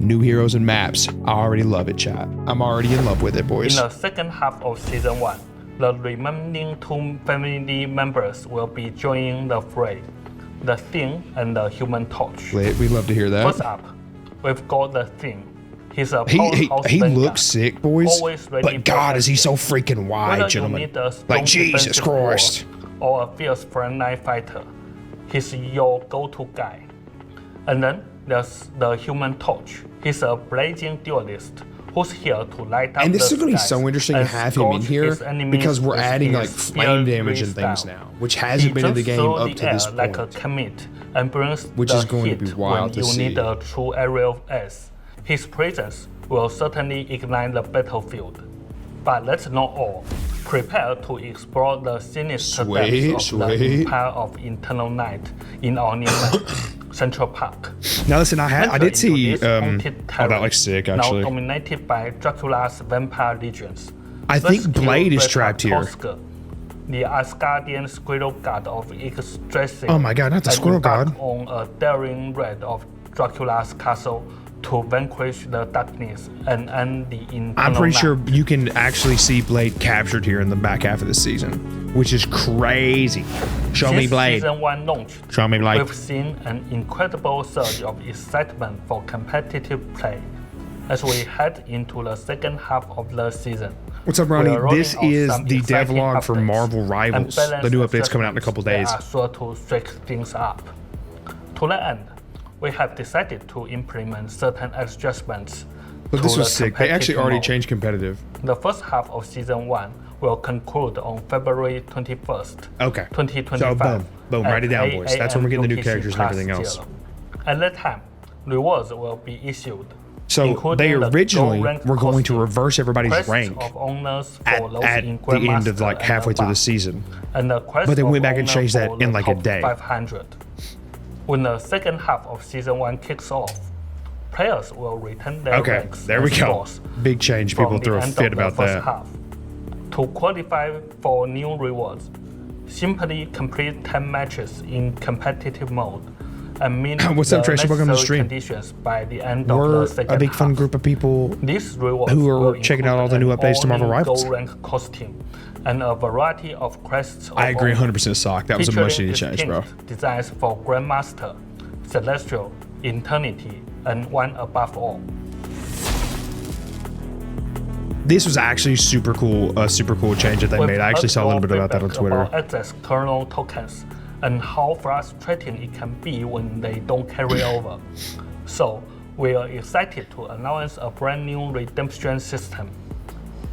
New heroes and maps. I already love it, chat. I'm already in love with it, boys. In the second half of Season 1, the remaining 2 family members will be joining the fray, the Thing and the Human Torch. We love to hear that. First up, we've got the Thing. He's a He powerhouse looks sick, boys. But God, is he so freaking wide, gentlemen. Like, Jesus Christ. Or a fierce frontline fighter, he's your go-to guy. And then there's the Human Torch. He's a blazing duelist who's here to light up. And this the is going to be skies so interesting to and have him in scorch here his enemies because we're with adding his like flame damage and things style. now, which hasn't been in the He game jumps up through to the this air like a point. comet and brings Which the is going to heat be wild when to you see. need a true aerial ace. His presence will certainly ignite the battlefield. But that's not all. Prepare to explore the sinister depths of the Empire of Eternal Night in our new map, Central Park. Now listen, I did see, haunted that looks sick, actually. Now dominated by Dracula's vampire legions. I think Blade is trapped here. Toska, the Asgardian squirrel god of Yggdrasil. Oh my God, not the squirrel god. On a daring raid of Dracula's castle to vanquish the darkness and end the Eternal I'm pretty Night. sure you can actually see Blade captured here in the back half of the season, which is crazy. Show me Since Blade. Season 1 launched, Show me Blade. we've seen an incredible surge of excitement for competitive play as we head into the second half of the season. What's up, We are Ronnie? rolling This out is some the exciting devlog for updates Marvel and Rivals. balanced The new update's coming out in a couple days. adjustments that are sure to shake things up. To that end, we have decided to implement certain adjustments. But this to was the sick. They actually competitive already mode. changed competitive. The first half of Season 1 will conclude on February 21st, Okay. 2025. So boom, write it down, at boys. That's when we're getting the new UTC characters and everything plus else. 0. At that time, rewards will be issued. So including they the originally gold-ranked were going to costume, reverse everybody's crests rank of honors for at those the in end of like Grandmaster halfway and through the above, season. and the crest But they went of back and honor changed that for in the like a top day. 500. When the second half of Season 1 kicks off, players will return their Okay, ranks there we and go. scores Big change. from People the throw a end fit of the about first that. half. To qualify for new rewards, simply complete 10 matches in competitive mode and meet What's the up, Tracy? Welcome to the necessary stream. conditions by the end of We're the second a big fun half. group of people These rewards who are will checking out all the include new updates to an Marvel all-new Rivals. gold rank costume and a variety of crests. I agree of honor, 100% Sock. That was a much featuring needed change, bro. distinct designs for Grandmaster, Celestial, Eternity, and One Above All. This was actually super cool. A super cool change that they We've made. I actually heard saw a little more bit about that on feedback Twitter. about access kernel tokens and how frustrating it can be when they don't carry over. So we are excited to announce a brand new redemption system.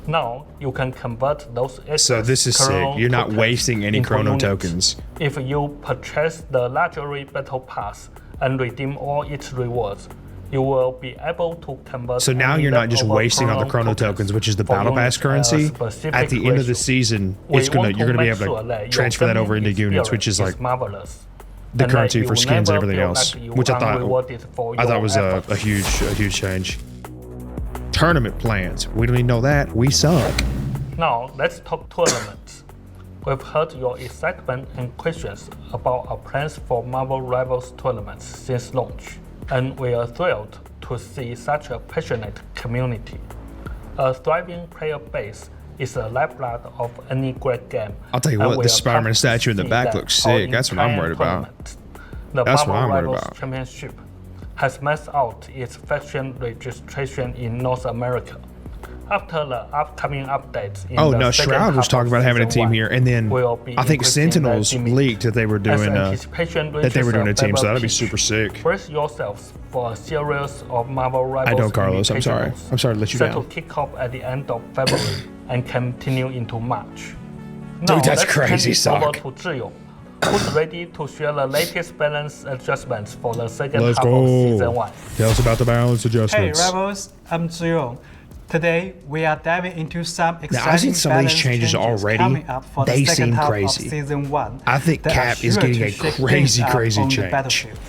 Now you can convert those access So this is sick. kernel You're not tokens wasting any into chrono units. tokens. If you purchase the luxury battle pass and redeem all its rewards, you will be able to convert. So now any you're not just leftover wasting all the chrono tokens, which is the for battle pass units at a currency. specific At the end of the ratio. season, We you're want gonna be make able sure to that your transfer that over gaming into units, which is experience like marvelous, the and that currency you for skins and never everything feel else, like you which I unrewarded for thought your was a efforts. huge change. Tournament plans. We don't even know that. We suck. Now let's talk tournaments. We've heard your excitement and questions about our plans for Marvel Rivals tournaments since launch, and we are thrilled to see such a passionate community. A thriving player base is the lifeblood of any great game. I'll tell you and what, we this are Spider-Man proud to statue in the see back that looks our sick. That's what I'm entire worried about. tournament, The That's what Marvel I'm worried Rivals about. Championship has maxed out its faction registration in North America. After the upcoming updates in Oh the no, second Shroud was half talking of about having a Season team 1, here, and then we'll be I think increasing the Sentinels limit. leaked that they were As doing. anticipation That they were reaches doing a team, so fever that'd be pitch, super sick. Brace yourselves for a series of Marvel Rivals I don't, Carlos. I'm sorry. Invitationals I'm sorry to let you set down. to kick off at the end of February and continue into March. Now, Dude, that's let's turn crazy, it over Sock. to Zhiyong, who's ready to share the latest balance adjustments for the second Let's half go. of Season 1. Tell us about the balance Hey adjustments. Rebels, I'm Zuyong. Today we are diving into some I've exciting seen some of these balance changes already. coming up for They the second seem half crazy. of Season 1. I think that are Cap is sure getting to a shake crazy, things up crazy on the change. battlefield.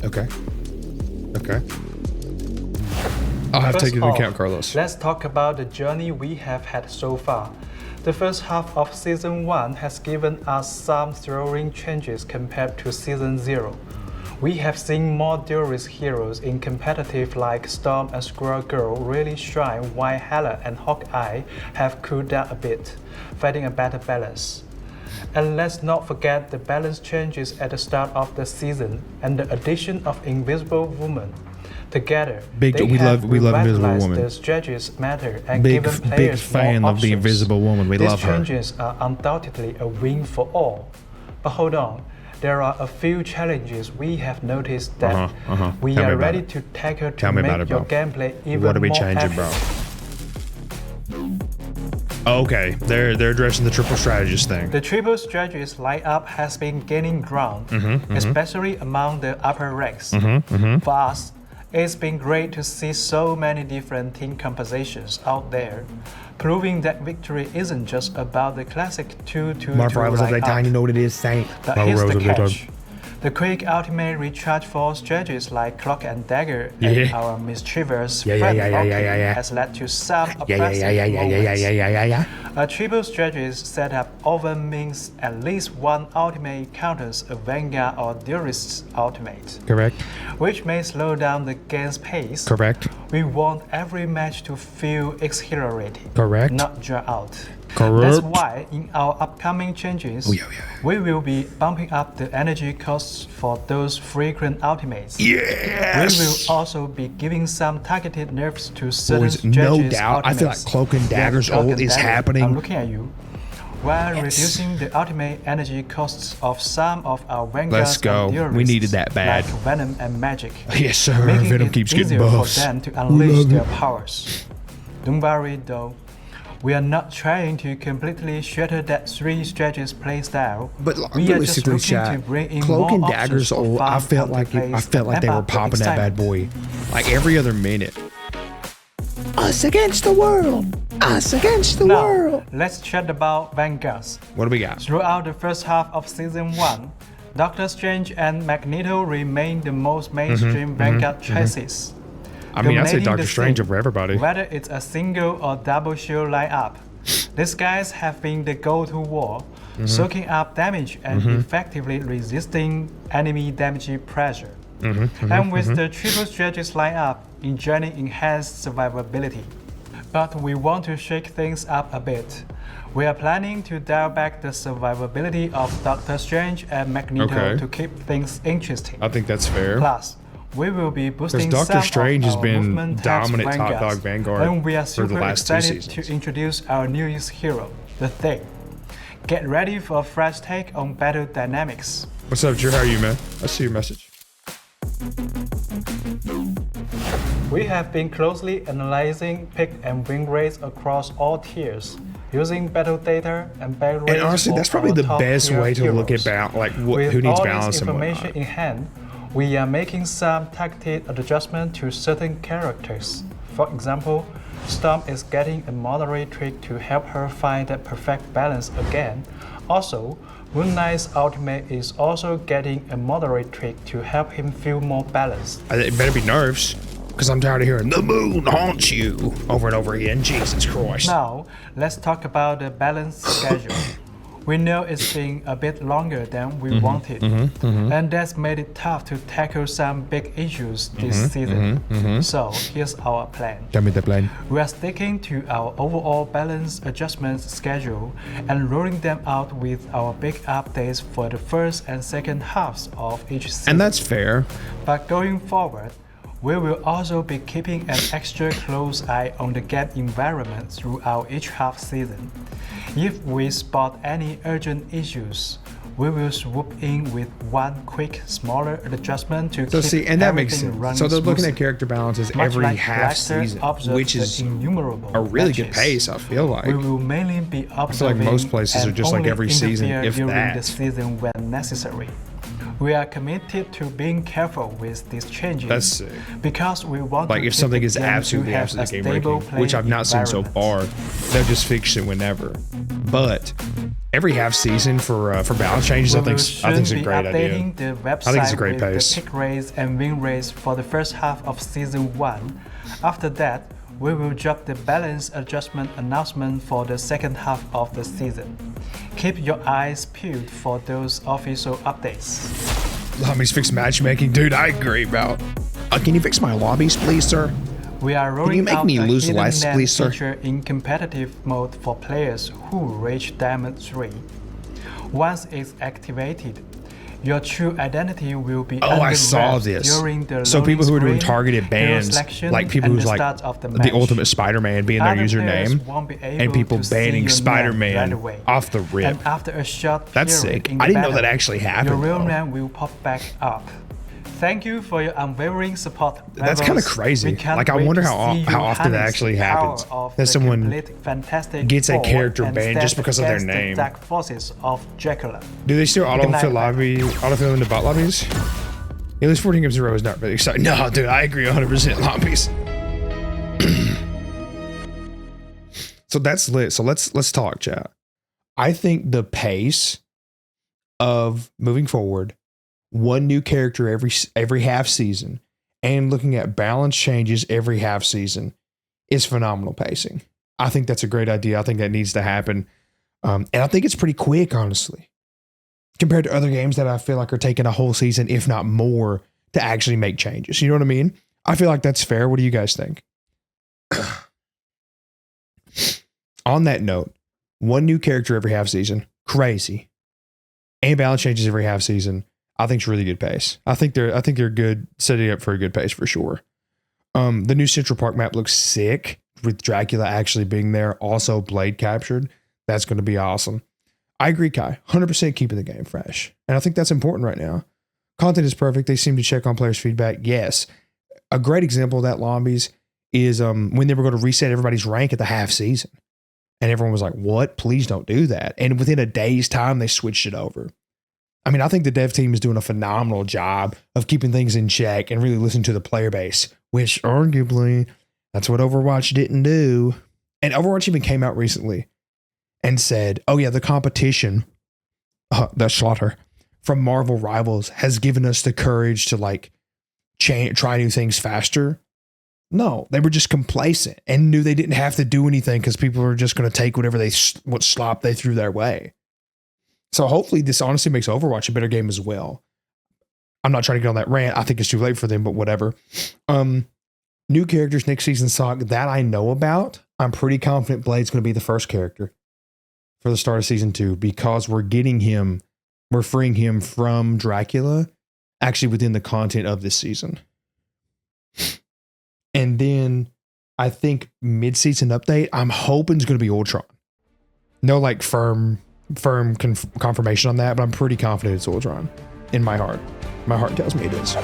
Okay. Okay. I'll have to First take into off, account, Carlos. Let's talk about the journey we have had so far. The first half of Season 1 has given us some thrilling changes compared to Season 0. We have seen more duelist heroes in competitive like Storm and Squirrel Girl really shine, while Hela and Hawkeye have cooled down a bit, finding a better balance. And let's not forget the balance changes at the start of the season and the addition of Invisible Woman. Together, we love Invisible Woman. The strategies matter and Big given players fan more of the options. Invisible Woman. We love These her. changes are undoubtedly a win for all. But hold on, there are a few challenges we have noticed that we Tell me are about ready it. to tackle to Tell me make about it, your bro. gameplay even What are we more changing, epic. bro? Okay, they're addressing the triple strategist thing. The triple strategist lineup has been gaining ground, especially among the upper ranks. For us, it's been great to see so many different team compositions out there, proving that victory isn't just about the classic 2-2-2 Marvel Rivals of lineup. Daytime, you know what it is, Saint. But Marvel here's the Rivals of Daytime. catch. The quick ultimate recharge for strategies like Cloak and Dagger Yeah. and our mischievous Yeah, friend yeah, yeah, Rocky yeah, yeah, yeah. has led to some Yeah. impressive moments. Yeah. A triple strategist setup often means at least one ultimate counters a Vanguard or Duelist's ultimate, Correct. which may slow down the game's pace. Correct. We want every match to feel exhilarating, Correct. not draw out. Correct. That's why in our upcoming changes, Oh, yeah. we will be bumping up the energy costs for those frequent ultimates. Yes. We will also be giving some targeted nerfs to certain Boys, no strategies doubt. I feel like ultimates. Cloak and Dagger's Cloak ult and is Dagger, happening. I'm looking at you. While reducing the ultimate energy costs of some of our Vanguards Let's go. and Duelists, We needed that bad. like Venom and Magic. Yes, sir. Making Venom it keeps getting easier buffs. for them to We unleash love their it. powers. Don't worry though. We are not trying to completely shatter that three strategies playstyle. But we are just realistically, looking to chat, bring in Cloak more and options Dagger's for ult, I fun felt like counterplays they were and popping that bad excitement. boy like every other minute. Us against the world. Us against the Now, world. let's chat about Vanguards. What do we got? Throughout the first half of Season 1, Doctor Strange and Magneto remain the most mainstream Vanguard choices. I mean, I'd say dominating Doctor the Strange scene, over everybody. Whether it's a single or double shield lineup, these guys have been the go-to war, soaking up damage and effectively resisting enemy damage pressure. And with the triple strategist lineup, enjoying enhanced survivability. But we want to shake things up a bit. We are planning to dial back the survivability of Doctor Strange and Magneto Okay. to keep things interesting. I think that's fair. Plus, we will be boosting Because Doctor some Strange of has our been movement types dominant top Vanguards. dog Vanguard And we are for the super last two excited seasons. to introduce our newest hero, the Thing. Get ready for a fresh take on battle dynamics. What's up, Drew? How are you, man? I see your message. We have been closely analyzing pick and win rates across all tiers, using battle data and battle rates. And honestly, for that's probably our the top best tier way to look at heroes. who needs all balance this and information whatnot. in hand, we are making some targeted adjustment to certain characters. For example, Storm is getting a moderate trick to help her find that perfect balance again. Also, Moon Knight's ultimate is also getting a moderate trick to help him feel more balanced. It better be nerfs, because I'm tired of hearing the moon haunts you over and over again. Jesus Christ. Now, let's talk about the balanced schedule. We know it's been a bit longer than we wanted, and that's made it tough to tackle some big issues this season. So, here's our plan. Tell me the plan. We are sticking to our overall balance adjustment schedule and rolling them out with our big updates for the first and second halves of each season. And that's fair. But going forward, we will also be keeping an extra close eye on the game environment throughout each half season. If we spot any urgent issues, we will swoop in with one quick, smaller adjustment to So keep see, and that makes everything sense. running So they're looking smoothly. at character balances Much every like half Blaster season, observed which the is innumerable a really good matches. pace, I feel like. We will mainly be observing feel like most places are and just like only every season, interfere if during that. the season when necessary. We are committed to being careful with these changes. That's sick. Because we want Like to if keep something the is game absolutely, to have absolutely a game stable breaking, which I've playing not seen so far, environment. they'll just fix it whenever. But every half season for balance changes, I We will think's a soon great be idea. updating the website I think it's a great with pace. the pick rates and win rates for the first half of Season 1. After that, we will drop the balance adjustment announcement for the second half of the season. Keep your eyes peeled for those official updates. Lobbies fix matchmaking. Dude, I agree, bro. Can you fix my lobbies, please, sir? We are you rolling make out me a lose hidden less, land please, sir? feature in competitive mode for players who reach Diamond 3. Once it's activated, your true identity will be Oh, I saw unveiled this. during the So people who are doing loading targeted screen, hero bans, selection, like people and who's the like start of the the match. Ultimate Spider-Man being their Other players username, won't be and able people to see banning your name Spider-Man right away. off the rip. And after a short That's period sick. in I the didn't know that battle, actually your happened, real though. name will pop back up. Thank you for your unwavering support. That's kind of Rebels. crazy. We can't Like, I wait wonder to how see you often that harness actually the happens. power of That the someone complete Fantastic gets a Four character and banned just stand because of their against the name. dark forces of Dracula. Do they still Good night, autofill into bot lobbies? At least 14 games in a row is not really exciting. No, dude, I agree 100% lobbies. So that's lit. So let's talk, chat. I think the pace of moving forward, one new character every half season, and looking at balance changes every half season is phenomenal pacing. I think that's a great idea. I think that needs to happen. And I think it's pretty quick, honestly, compared to other games that I feel like are taking a whole season, if not more, to actually make changes. You know what I mean? I feel like that's fair. What do you guys think? On that note, one new character every half season, crazy. And balance changes every half season, I think it's really good pace. I think they're good, setting up for a good pace for sure. The new Central Park map looks sick with Dracula actually being there. Also, Blade captured. That's going to be awesome. I agree, Kai. 100% keeping the game fresh. And I think that's important right now. Content is perfect. They seem to check on players' feedback. Yes. A great example of that, Lombies, is when they were going to reset everybody's rank at the half season. And everyone was like, what? Please don't do that. And within a day's time, they switched it over. I mean, I think the dev team is doing a phenomenal job of keeping things in check and really listening to the player base, which arguably that's what Overwatch didn't do. And Overwatch even came out recently and said, oh yeah, the competition, the slaughter from Marvel Rivals has given us the courage to like try new things faster. No, they were just complacent and knew they didn't have to do anything because people were just going to take what slop they threw their way. So hopefully this honestly makes Overwatch a better game as well. I'm not trying to get on that rant. I think it's too late for them, but whatever. New characters next season SOC that I know about. I'm pretty confident Blade's going to be the first character for the start of season 2 because we're freeing him from Dracula actually within the content of this season. And then I think mid-season update, I'm hoping is going to be Ultron. No like firm confirmation on that, but I'm pretty confident it's Ultron in my heart. My heart tells me it is.